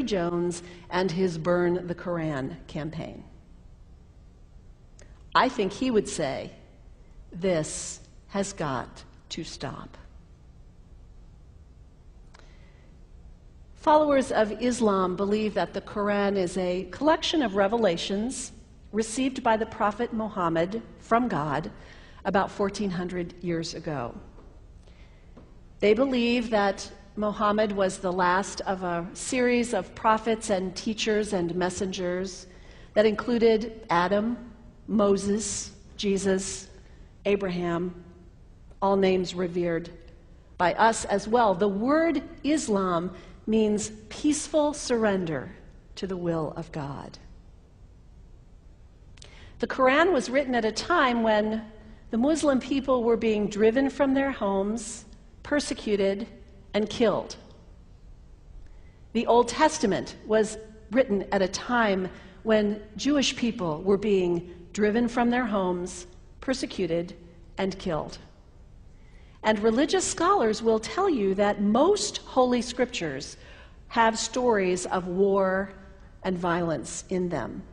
Jones and his Burn the Koran campaign. I think he would say, this has got to stop. Followers of Islam believe that the Quran is a collection of revelations received by the Prophet Muhammad from God about 1400 years ago. They believe that Muhammad was the last of a series of prophets and teachers and messengers that included Adam, Moses, Jesus, Abraham, all names revered by us as well. The word Islam means peaceful surrender to the will of God. The Quran was written at a time when the Muslim people were being driven from their homes, persecuted, and killed. The Old Testament was written at a time when Jewish people were being driven from their homes, persecuted, and killed. And religious scholars will tell you that most holy scriptures have stories of war and violence in them.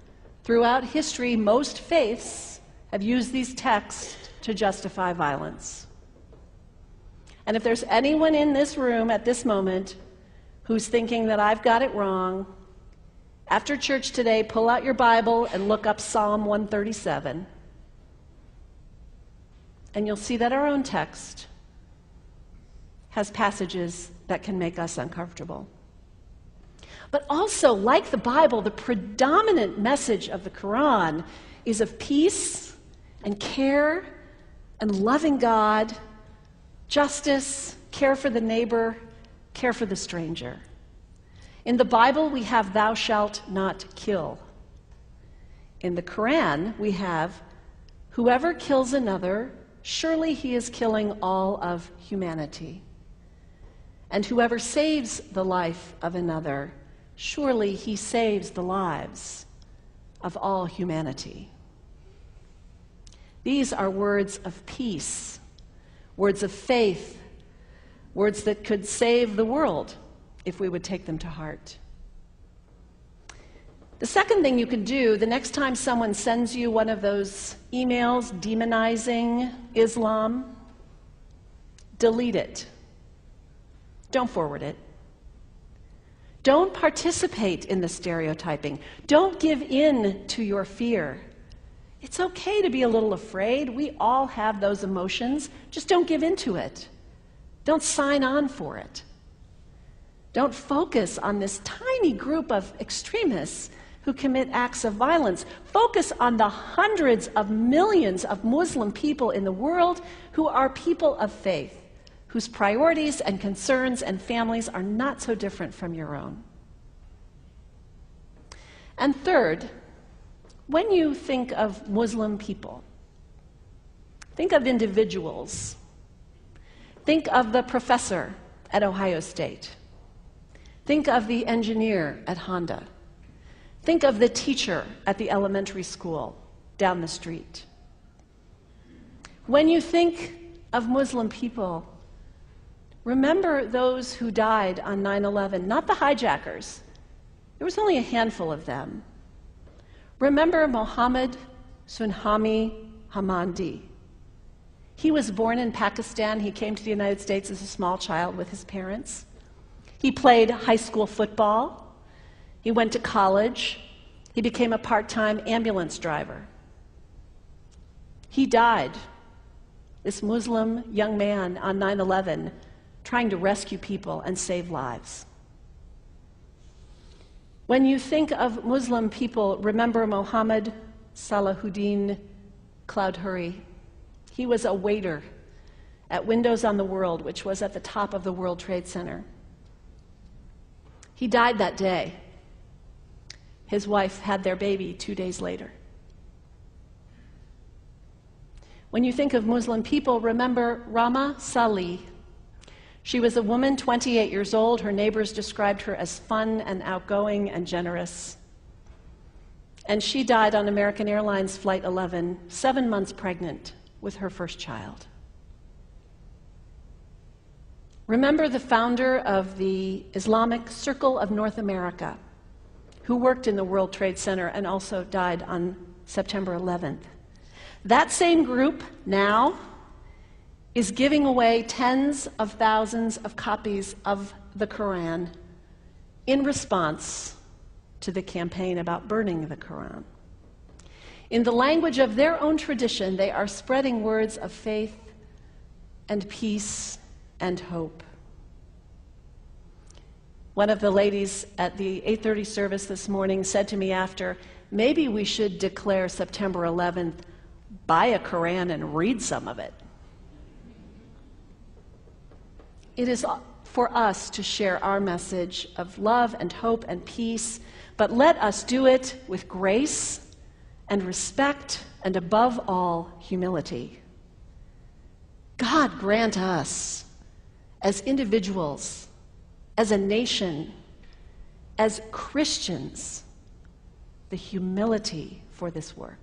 Throughout history, most faiths have used these texts to justify violence. And if there's anyone in this room at this moment who's thinking that I've got it wrong, after church today, pull out your Bible and look up Psalm 137. And you'll see that our own text has passages that can make us uncomfortable. But also, like the Bible, the predominant message of the Quran is of peace and care and loving God, justice, care for the neighbor, care for the stranger. In the Bible, we have thou shalt not kill. In the Quran, we have whoever kills another, surely he is killing all of humanity. And whoever saves the life of another, surely he saves the lives of all humanity. These are words of peace, words of faith, words that could save the world if we would take them to heart. The second thing you can do, the next time someone sends you one of those emails demonizing Islam, delete it. Don't forward it. Don't participate in the stereotyping. Don't give in to your fear. It's okay to be a little afraid. We all have those emotions. Just don't give in to it. Don't sign on for it. Don't focus on this tiny group of extremists who commit acts of violence. Focus on the hundreds of millions of Muslim people in the world who are people of faith, whose priorities and concerns and families are not so different from your own. And third, when you think of Muslim people, think of individuals. Think of the professor at Ohio State. Think of the engineer at Honda. Think of the teacher at the elementary school down the street. When you think of Muslim people, remember those who died on 9/11, not the hijackers. There was only a handful of them. Remember Mohammed Sunhami Hamandi. He was born in Pakistan. He came to the United States as a small child with his parents. He played high school football. He went to college. He became a part-time ambulance driver. He died, this Muslim young man, on 9/11, trying to rescue people and save lives. When you think of Muslim people, remember Mohammed Salahuddin Cloudhurry. He was a waiter at Windows on the World, which was at the top of the World Trade Center. He died that day. His wife had their baby 2 days later. When you think of Muslim people, remember Rama Salih. She was a woman, 28 years old. Her neighbors described her as fun and outgoing and generous. And she died on American Airlines Flight 11, 7 months pregnant with her first child. Remember the founder of the Islamic Circle of North America, who worked in the World Trade Center and also died on September 11th. That same group now is giving away tens of thousands of copies of the Quran in response to the campaign about burning the Quran. In the language of their own tradition, they are spreading words of faith and peace and hope. One of the ladies at the 8:30 service this morning said to me after, maybe we should declare September 11th, buy a Quran and read some of it. It is for us to share our message of love and hope and peace, but let us do it with grace and respect and, above all, humility. God grant us, as individuals, as a nation, as Christians, the humility for this work.